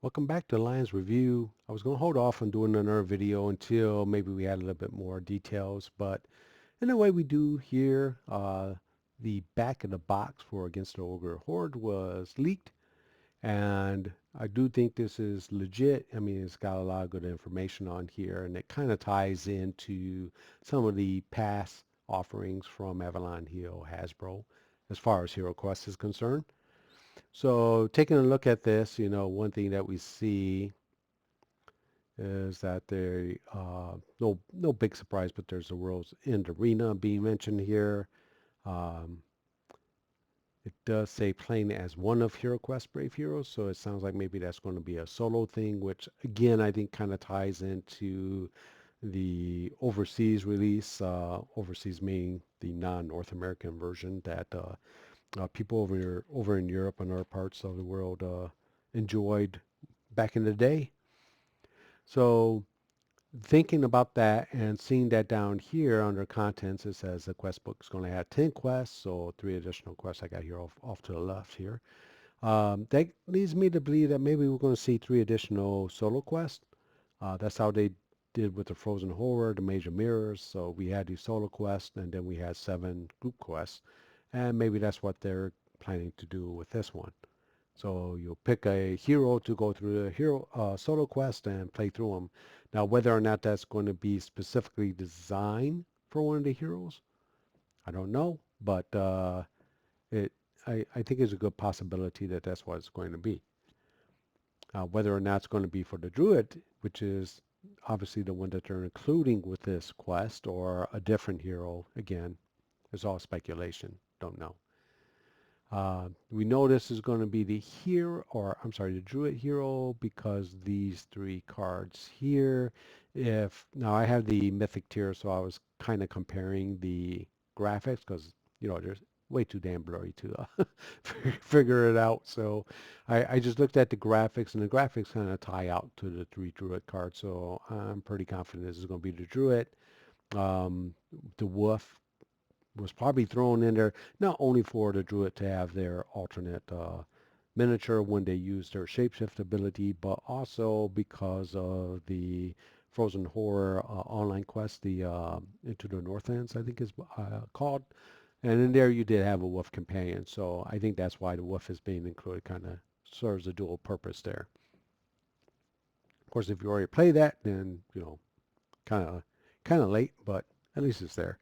Welcome back to Lions Review. I was going to hold off on doing another video until maybe we had a little bit more details, but in the way we do here, the back of the box for Against the Ogre Horde was leaked, and I do think this is legit. I mean, it's got a lot of good information on here, and it kind of ties into some of the past offerings from Avalon Hill Hasbro as far as Hero Quest is concerned. So taking a look at this, one thing that we see is that they no big surprise, but there's the world's end arena being mentioned here. Um, it does say playing as one of HeroQuest Brave Heroes, so it sounds like maybe that's going to be a solo thing, which again I think kind of ties into the overseas release. Overseas meaning the non-North American version that people over in Europe and other parts of the world enjoyed back in the day. So thinking about that and seeing that down here under contents, it says the quest book is going to have 10 quests, so 3 additional quests I got here off to the left here. That leads me to believe that maybe we're going to see 3 additional solo quests. That's how they did with the Frozen Horror, the Major Mirrors. So we had these solo quests, and then we had 7 group quests. And maybe that's what they're planning to do with this one. So you'll pick a hero to go through the hero solo quest and play through them. Now, whether or not that's going to be specifically designed for one of the heroes, I don't know. But it, I think it's a good possibility that that's what it's going to be. Whether or not it's going to be for the druid, which is obviously the one that they're including with this quest, or a different hero, again, it's all speculation. Don't know. We know this is going to be the hero, or I'm sorry, the druid hero, because these 3 cards here. If now I have the mythic tier, so I was kind of comparing the graphics because there's way too damn blurry to figure it out. So I just looked at the graphics, and the graphics kind of tie out to the 3 druid cards. So I'm pretty confident this is going to be the druid. The wolf was probably thrown in there not only for the druid to have their alternate miniature when they use their shapeshift ability, but also because of the Frozen Horror online quest, the Into the Northlands, I think is called. And in there you did have a wolf companion, so I think that's why the wolf is being included, kind of serves a dual purpose there. Of course, if you already play that, then, kind of late, but at least it's there.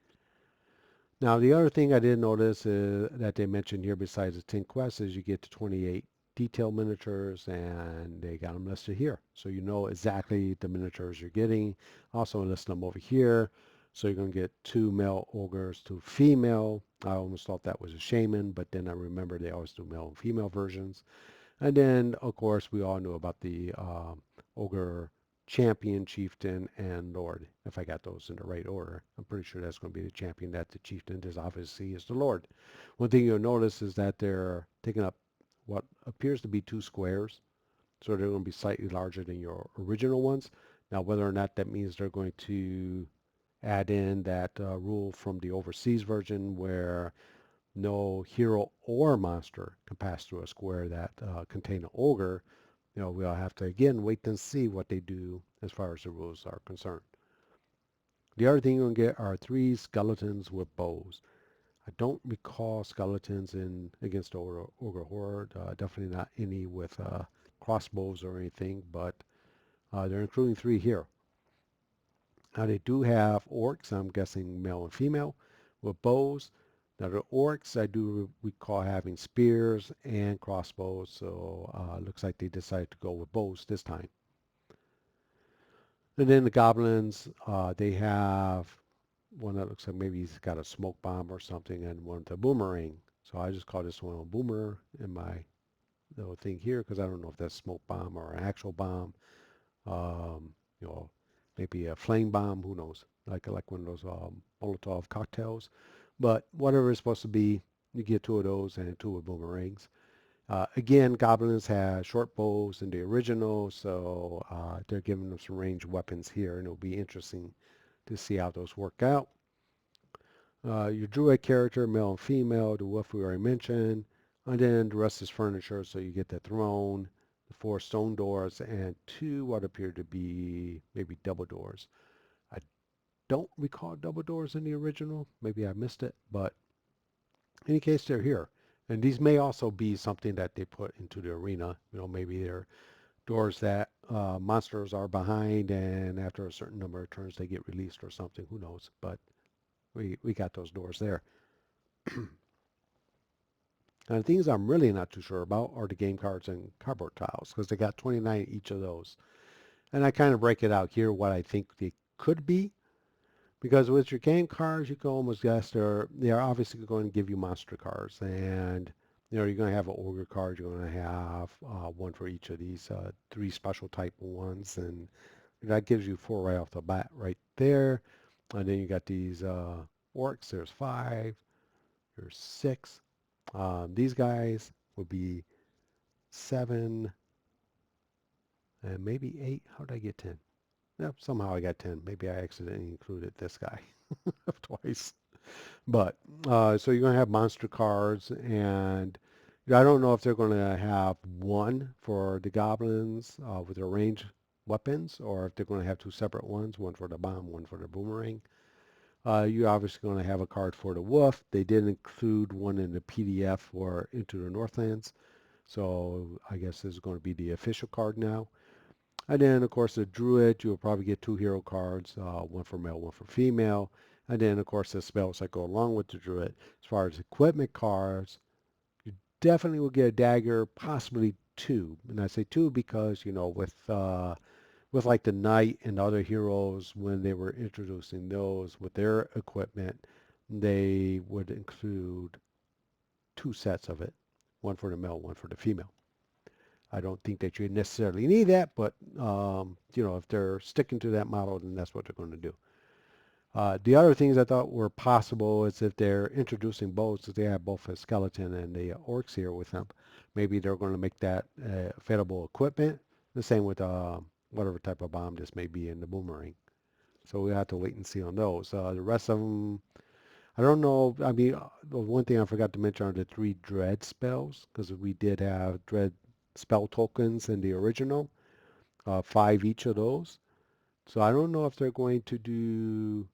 Now, the other thing I did notice that they mentioned here besides the 10 quests is you get to 28 detail miniatures, and they got them listed here. So you know exactly the miniatures you're getting. Also list them over here. So you're going to get 2 male ogres, 2 female. I almost thought that was a shaman, but then I remember they always do male and female versions. And then, of course, we all knew about the ogre champion, chieftain, and lord, if I got those in the right order. I'm pretty sure that's going to be the champion that the chieftain is obviously is the lord. One thing you'll notice is that they're taking up what appears to be 2 squares, so they're going to be slightly larger than your original ones. Now, whether or not that means they're going to add in that rule from the overseas version where no hero or monster can pass through a square that contain an ogre, we'll have to again wait and see what they do as far as the rules are concerned. The other thing you're going to get are 3 skeletons with bows. I don't recall skeletons in Against Ogre Horde. Definitely not any with crossbows or anything, but they're including 3 here. Now they do have orcs, I'm guessing male and female, with bows. Now the orcs, I do recall having spears and crossbows, so looks like they decided to go with bows this time. And then the goblins, they have one that looks like maybe he's got a smoke bomb or something, and one with a boomerang. So I just call this one a boomer in my little thing here because I don't know if that's smoke bomb or an actual bomb. Um, you know, maybe a flame bomb. Who knows? Like one of those Molotov cocktails. But whatever it's supposed to be, you get 2 of those and 2 of boomerangs. Again, goblins had short bows in the original, so they're giving them some ranged weapons here, and it'll be interesting to see how those work out. Your druid character, male and female, the wolf we already mentioned, and then the rest is furniture, so you get the throne, 4 stone doors and 2 what appear to be maybe double doors. I don't recall double doors in the original. Maybe I missed it, but in any case, they're here. And these may also be something that they put into the arena. Maybe they're doors that monsters are behind, and after a certain number of turns, they get released or something. Who knows? But we got those doors there. And the things I'm really not too sure about are the game cards and cardboard tiles, because they got 29 each of those. And I kind of break it out here what I think they could be, because with your game cards, you can almost guess they're obviously going to give you monster cards, and you're going to have an ogre card. You're going to have one for each of these 3 special type ones, and that gives you 4 right off the bat right there. And then you got these orcs. There's 5. There's 6. These guys would be 7 and maybe 8. How did I get 10? Yep, somehow I got 10. Maybe I accidentally included this guy twice. But so you're going to have monster cards, and I don't know if they're going to have one for the goblins with their ranged weapons, or if they're going to have 2 separate ones, one for the bomb, one for the boomerang. You're obviously going to have a card for the wolf. They did include one in the PDF for Into the Northlands, so I guess this is going to be the official card now. And then, of course, the druid, you'll probably get 2 hero cards, one for male, one for female. And then, of course, the spells that go along with the druid. As far as equipment cards, you definitely will get a dagger, possibly 2. And I say 2 because, with like the knight and other heroes, when they were introducing those with their equipment, they would include 2 sets of it, one for the male, one for the female. I don't think that you necessarily need that, but if they're sticking to that model, then that's what they're going to do. The other things I thought were possible is if they're introducing bows, if they have both a skeleton and the orcs here with them, maybe they're going to make that available equipment. The same with whatever type of bomb this may be in the boomerang. So we have to wait and see on those. The rest of them, I don't know. I mean, the one thing I forgot to mention are the 3 dread spells, because we did have dread spell tokens in the original, 5 each of those. So I don't know if they're going to do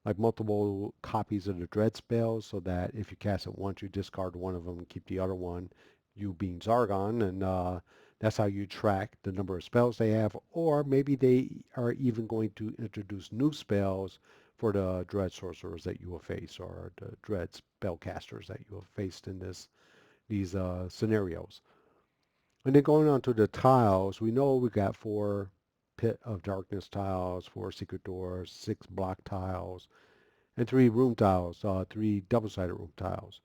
like multiple copies of the dread spells, so that if you cast it once, you discard one of them and keep the other one, you being Zargon, and that's how you track the number of spells they have. Or maybe they are even going to introduce new spells for the dread sorcerers that you will face, or the dread spellcasters that you have faced in these scenarios. And then going on to the tiles, we know we got 4 Pit of Darkness tiles, 4 secret doors, 6 block tiles, and 3 room tiles, 3 double-sided room tiles.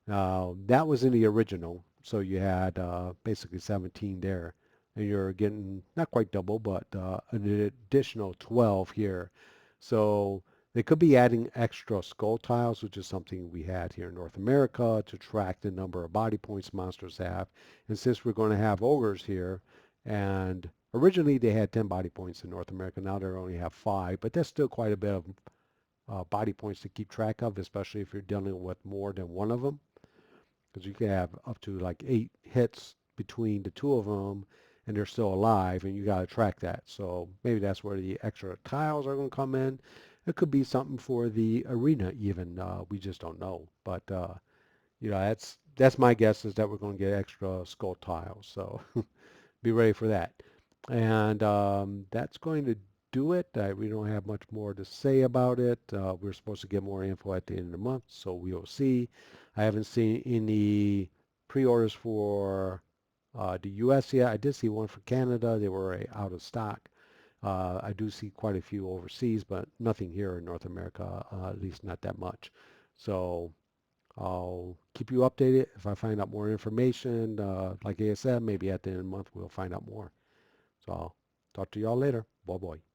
Now, that was in the original, so you had basically 17 there. And you're getting not quite double, but an additional 12 here. So they could be adding extra skull tiles, which is something we had here in North America to track the number of body points monsters have. And since we're going to have ogres here, and originally they had 10 body points in North America, now they only have 5, but that's still quite a bit of body points to keep track of, especially if you're dealing with more than one of them, because you can have up to like 8 hits between the 2 of them and they're still alive, and you got to track that. So maybe that's where the extra tiles are going to come in. It could be something for the arena even. We just don't know. But that's my guess, is that we're going to get extra skull tiles. So be ready for that. And that's going to do it. We don't have much more to say about it. We're supposed to get more info at the end of the month, so we'll see. I haven't seen any pre-orders for the U.S. yet. I did see one for Canada. They were out of stock. I do see quite a few overseas, but nothing here in North America, at least not that much. So I'll keep you updated if I find out more information. Like I said, maybe at the end of the month we'll find out more. So I'll talk to y'all later. Bye bye.